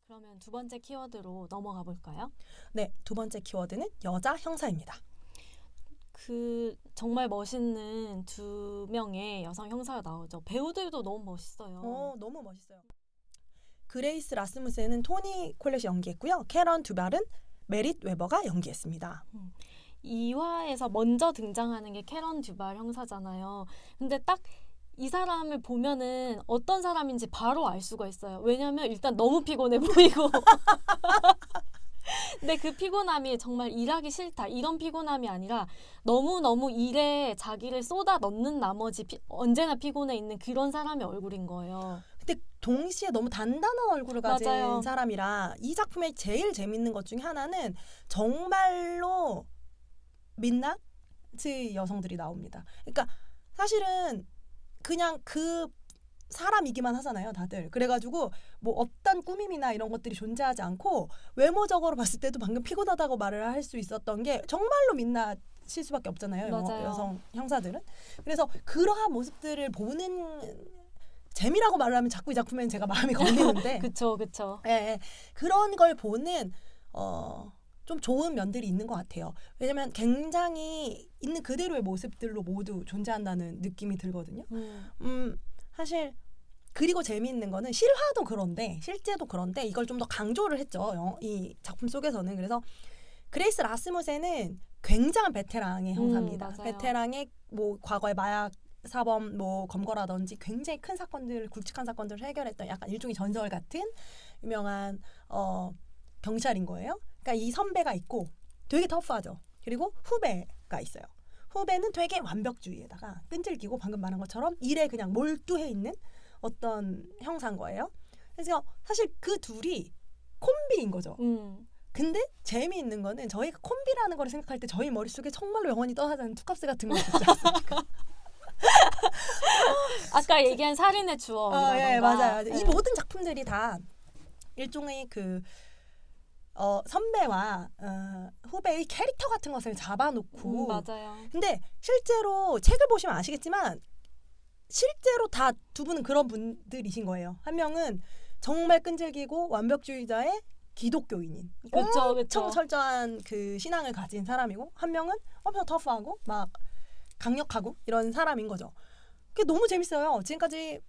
그러면 두 번째 키워드로 넘어가 볼까요? 네, 두 번째 키워드는 여자 형사입니다. 그 정말 멋있는 두 명의 여성 형사가 나오죠. 배우들도 너무 멋있어요. 너무 멋있어요. 그레이스 라스무센은 토니 콜렛이 연기했고요. 캐런 두발은 메릿 웨버가 연기했습니다. 2화에서 먼저 등장하는 게 캐런 듀발 형사잖아요. 근데 딱 이 사람을 보면은 어떤 사람인지 바로 알 수가 있어요. 왜냐면 일단 너무 피곤해 보이고 근데 그 피곤함이 정말 일하기 싫다 이런 피곤함이 아니라 너무너무 일에 자기를 쏟아 넣는 나머지 언제나 피곤해 있는 그런 사람의 얼굴인 거예요. 근데 동시에 너무 단단한 얼굴을 가진 맞아요. 사람이라 이 작품의 제일 재밌는 것 중에 하나는 정말로 민낯의 여성들이 나옵니다. 그러니까 사실은 그냥 그 사람이기만 하잖아요, 다들. 그래가지고 뭐 어떤 꾸밈이나 이런 것들이 존재하지 않고 외모적으로 봤을 때도 방금 피곤하다고 말을 할 수 있었던 게 정말로 민낯일 수밖에 없잖아요, 맞아요. 여성 형사들은. 그래서 그러한 모습들을 보는 재미라고 말을 하면 자꾸 이 작품에는 제가 마음이 걸리는데 그쵸. 예, 그런 걸 보는 좀 좋은 면들이 있는 것 같아요. 왜냐면 굉장히 있는 그대로의 모습들로 모두 존재한다는 느낌이 들거든요. 사실 그리고 재미있는 거는 실화도 그런데 실제도 그런데 이걸 좀 더 강조를 했죠. 이 작품 속에서는. 그래서 그레이스 라스무센은 굉장한 베테랑의 형사입니다. 맞아요. 베테랑의 뭐 과거의 마약 사범 뭐 검거라든지 굉장히 큰 사건들, 굵직한 사건들을 해결했던 약간 일종의 전설 같은 유명한 경찰인 거예요. 그러니까 이 선배가 있고 되게 터프하죠. 그리고 후배가 있어요. 후배는 되게 완벽주의에다가 끈질기고 방금 말한 것처럼 일에 그냥 몰두해 있는 어떤 형사인 거예요. 그래서 사실 그 둘이 콤비인 거죠. 근데 재미있는 거는 저희가 콤비라는 걸 생각할 때 저희 머릿속에 정말로 영원히 떠나가는 투캅스 같은 거 있지 않습니까? 아까 얘기한 살인의 추억이라던가. 예, 맞아요. 네. 이 모든 작품들이 다 일종의 그 선배와 후배의 캐릭터 같은 것을 잡아놓고 맞아요. 근데 실제로 책을 보시면 아시겠지만 실제로 다 두 분은 그런 분들이신 거예요. 한 명은 정말 끈질기고 완벽주의자의 기독교인인 그쵸. 엄청 철저한 그 신앙을 가진 사람이고 한 명은 엄청 터프하고 막 강력하고 이런 사람인 거죠. 그게 너무 재밌어요. 지금까지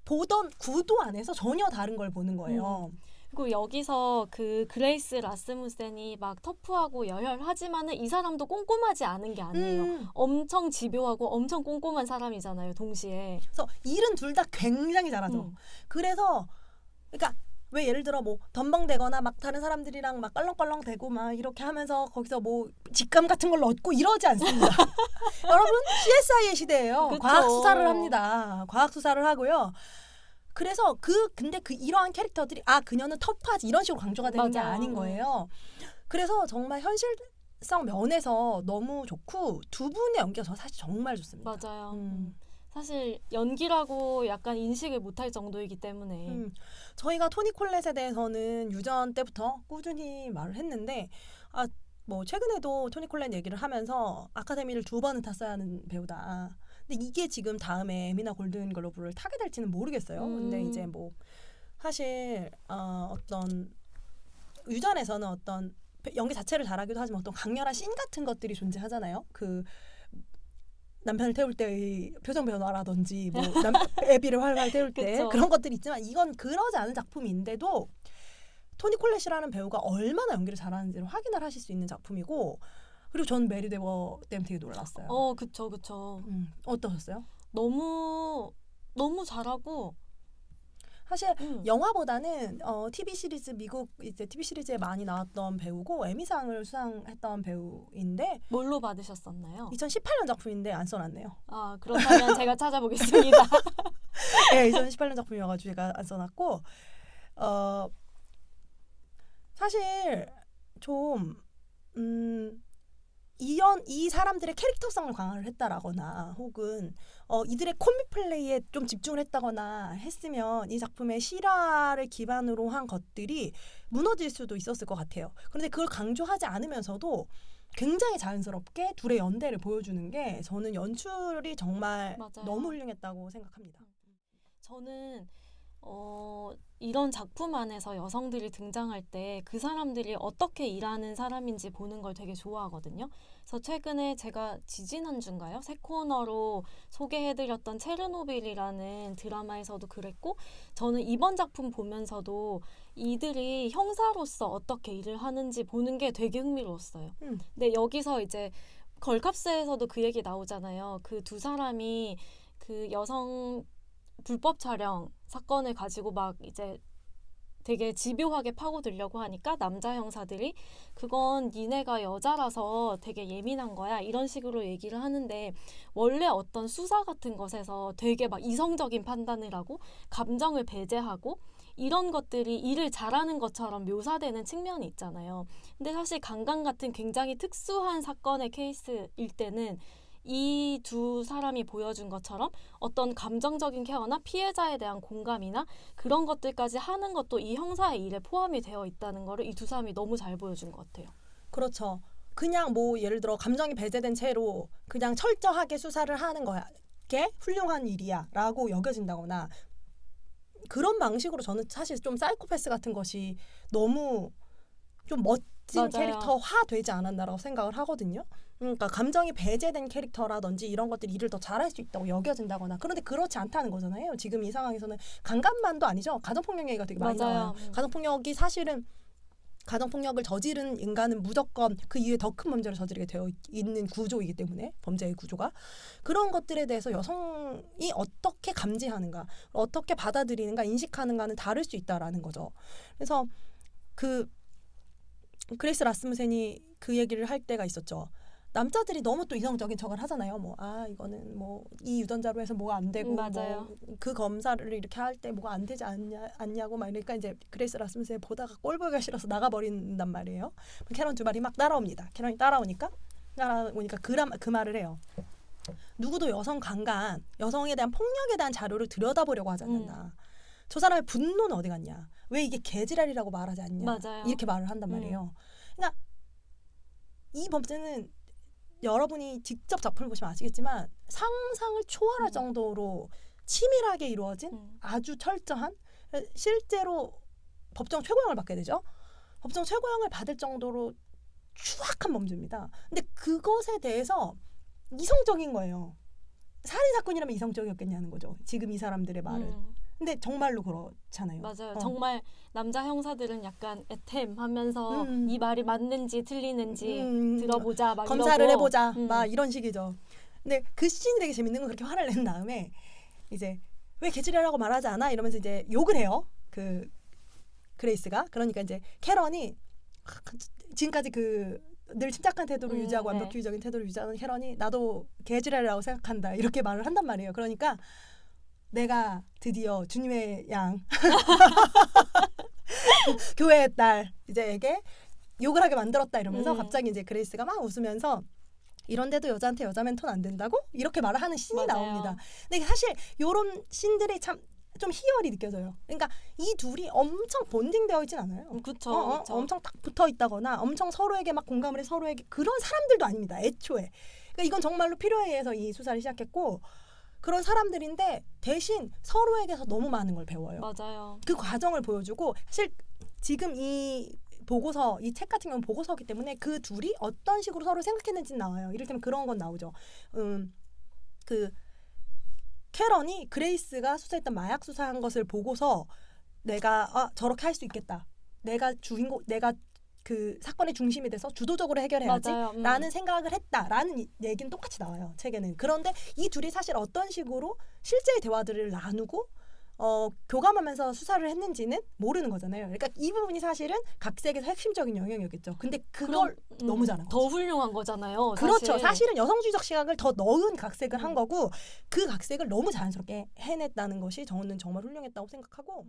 보던 구도 안에서 전혀 다른 걸 보는 거예요. 그리고 여기서 그 그레이스 라스무센이 막 터프하고 열혈하지만은 이 사람도 꼼꼼하지 않은 게 아니에요. 엄청 집요하고 엄청 꼼꼼한 사람이잖아요, 동시에. 그래서 일은 둘 다 굉장히 잘하죠. 그래서 그러니까 왜 예를 들어 뭐 덤벙대거나 막 다른 사람들이랑 막 껄렁껄렁 대고 막 이렇게 하면서 거기서 뭐 직감 같은 걸 얻고 이러지 않습니다. 여러분 CSI의 시대예요. 그쵸. 과학 수사를 합니다. 과학 수사를 하고요. 그래서 근데 이러한 캐릭터들이 그녀는 터프하지 이런 식으로 강조가 되는 게 맞아요. 아닌 거예요. 그래서 정말 현실성 면에서 너무 좋고 두 분의 연기가 저 사실 정말 좋습니다. 맞아요. 사실 연기라고 약간 인식을 못할 정도이기 때문에 저희가 토니 콜렛에 대해서는 유전 때부터 꾸준히 말을 했는데 뭐 최근에도 토니 콜렛 얘기를 하면서 아카데미를 2번은 탔어야 하는 배우다. 근데 이게 지금 다음에 에미나 골든 글로브를 타게 될지는 모르겠어요. 근데 이제 뭐 사실 어떤 유전에서는 어떤 연기 자체를 잘하기도 하지만 어떤 강렬한 씬 같은 것들이 존재하잖아요. 그 남편을 태울 때의 표정 변화라든지 뭐 애비를 활활 태울 때 그런 것들이 있지만 이건 그러지 않은 작품인데도 토니 콜렛이라는 배우가 얼마나 연기를 잘하는지를 확인을 하실 수 있는 작품이고 그리고 전 메리 데버 때문에 되게 놀랐어요. 그쵸. 어떠셨어요? 너무 잘하고 사실 영화보다는 TV 시리즈 미국 이제 TV 시리즈에 많이 나왔던 배우고 에미상을 수상했던 배우인데 뭘로 받으셨었나요? 2018년 작품인데 안 써놨네요. 그렇다면 제가 찾아보겠습니다. 네, 2018년 작품이어가지고 제가 안 써놨고 사실 좀 이 사람들의 캐릭터성을 강화를 했다라거나 혹은 이들의 코믹 플레이에 좀 집중을 했다거나 했으면 이 작품의 실화를 기반으로 한 것들이 무너질 수도 있었을 것 같아요. 그런데 그걸 강조하지 않으면서도 굉장히 자연스럽게 둘의 연대를 보여주는 게 저는 연출이 정말 맞아요. 너무 훌륭했다고 생각합니다. 저는 이런 작품 안에서 여성들이 등장할 때 그 사람들이 어떻게 일하는 사람인지 보는 걸 되게 좋아하거든요. 그래서 최근에 제가 지지난주인가요? 새 코너로 소개해드렸던 체르노빌이라는 드라마에서도 그랬고, 저는 이번 작품 보면서도 이들이 형사로서 어떻게 일을 하는지 보는 게 되게 흥미로웠어요. 근데 여기서 이제 걸캅스에서도 그 얘기 나오잖아요. 그 두 사람이 그 여성 불법 촬영 사건을 가지고 막 이제 되게 집요하게 파고들려고 하니까 남자 형사들이 그건 니네가 여자라서 되게 예민한 거야 이런 식으로 얘기를 하는데, 원래 어떤 수사 같은 것에서 되게 막 이성적인 판단을 하고 감정을 배제하고 이런 것들이 일을 잘하는 것처럼 묘사되는 측면이 있잖아요. 근데 사실 강간 같은 굉장히 특수한 사건의 케이스일 때는 이 두 사람이 보여준 것처럼 어떤 감정적인 케어나 피해자에 대한 공감이나 그런 것들까지 하는 것도 이 형사의 일에 포함이 되어 있다는 거를 이 두 사람이 너무 잘 보여준 것 같아요. 그렇죠. 그냥 뭐 예를 들어 감정이 배제된 채로 그냥 철저하게 수사를 하는 거야. 게 훌륭한 일이야 라고 여겨진다거나 그런 방식으로 저는 사실 좀 사이코패스 같은 것이 너무 좀 멋진 맞아요. 캐릭터화 되지 않았나라고 생각을 하거든요. 그러니까 감정이 배제된 캐릭터라든지 이런 것들이 일을 더 잘할 수 있다고 여겨진다거나, 그런데 그렇지 않다는 거잖아요. 지금 이 상황에서는 강간만도 아니죠. 가정폭력 얘기가 되게 많이 맞아요. 나와요. 가정폭력이 사실은 가정폭력을 저지른 인간은 무조건 그 이후에 더 큰 범죄를 저지르게 되어 있는 구조이기 때문에, 범죄의 구조가 그런 것들에 대해서 여성이 어떻게 감지하는가, 어떻게 받아들이는가, 인식하는가는 다를 수 있다라는 거죠. 그래서 그 그레이스 라스무센이 그 얘기를 할 때가 있었죠. 남자들이 너무 또 이성적인 척을 하잖아요. 뭐 이거는 뭐 이 유전자로 해서 뭐가 안 되고 맞아요. 뭐 그 검사를 이렇게 할 때 뭐가 안 되지 않냐고 막 이러니까 이제 그레이스 라스무센 보다가 꼴 보기가 싫어서 나가버린단 말이에요. 캐런 두발이 막 따라옵니다. 캐런이 따라오니까 그 말을 해요. 누구도 여성 강간, 여성에 대한 폭력에 대한 자료를 들여다보려고 하지 않는다. 저 사람의 분노는 어디 갔냐? 왜 이게 개지랄이라고 말하지 않냐? 맞아요. 이렇게 말을 한단 말이에요. 그러니까 이 범죄는 여러분이 직접 작품을 보시면 아시겠지만 상상을 초월할 정도로 치밀하게 이루어진 아주 철저한, 실제로 법정 최고형을 받게 되죠. 법정 최고형을 받을 정도로 추악한 범죄입니다. 근데 그것에 대해서 이성적인 거예요. 살인 사건이라면 이성적이었겠냐는 거죠. 지금 이 사람들의 말은. 근데 정말로 그렇잖아요. 맞아요. 정말 남자 형사들은 약간 애템하면서 이 말이 맞는지 틀리는지 들어보자 막 검사를 이러고. 해보자 막 이런 식이죠. 근데 그 씬이 되게 재밌는 건 그렇게 화를 낸 다음에 이제 왜 개지랄이라고 말하지 않아? 이러면서 이제 욕을 해요. 그 그레이스가. 그러니까 이제 캐런이 지금까지 그 늘 침착한 태도를 유지하고 완벽주의적인 태도를 유지하는 캐런이 나도 개지랄이라고 생각한다 이렇게 말을 한단 말이에요. 그러니까 내가 드디어 주님의 양 교회의 딸 이제에게 욕을 하게 만들었다 이러면서 갑자기 이제 그레이스가 막 웃으면서 이런데도 여자한테 여자 멘토는 안 된다고? 이렇게 말을 하는 씬이 맞아요. 나옵니다. 근데 사실 이런 씬들이 참 좀 희열이 느껴져요. 그러니까 이 둘이 엄청 본딩되어 있진 않아요. 그쵸. 엄청 딱 붙어 있다거나 엄청 서로에게 막 공감을 해 서로에게 그런 사람들도 아닙니다. 애초에. 그러니까 이건 정말로 필요에 의해서 이 수사를 시작했고 그런 사람들인데 대신 서로에게서 너무 많은 걸 배워요. 맞아요. 그 과정을 보여주고 사실 지금 이 보고서, 이 책 같은 경우는 보고서이기 때문에 그 둘이 어떤 식으로 서로 생각했는지 나와요. 이를테면 그런 건 나오죠. 그 캐런이 그레이스가 수사했던 마약 수사한 것을 보고서 내가 저렇게 할 수 있겠다. 내가 그 사건의 중심이 돼서 주도적으로 해결해야지라는 생각을 했다라는 얘기는 똑같이 나와요. 책에는. 그런데 이 둘이 사실 어떤 식으로 실제의 대화들을 나누고 교감하면서 수사를 했는지는 모르는 거잖아요. 그러니까 이 부분이 사실은 각색에서 핵심적인 영역이었겠죠. 근데 그걸 너무 잘한 거죠. 더 훌륭한 거잖아요. 그렇죠. 사실은 여성주의적 시각을 더 넣은 각색을 한 거고 그 각색을 너무 자연스럽게 해냈다는 것이 저는 정말 훌륭했다고 생각하고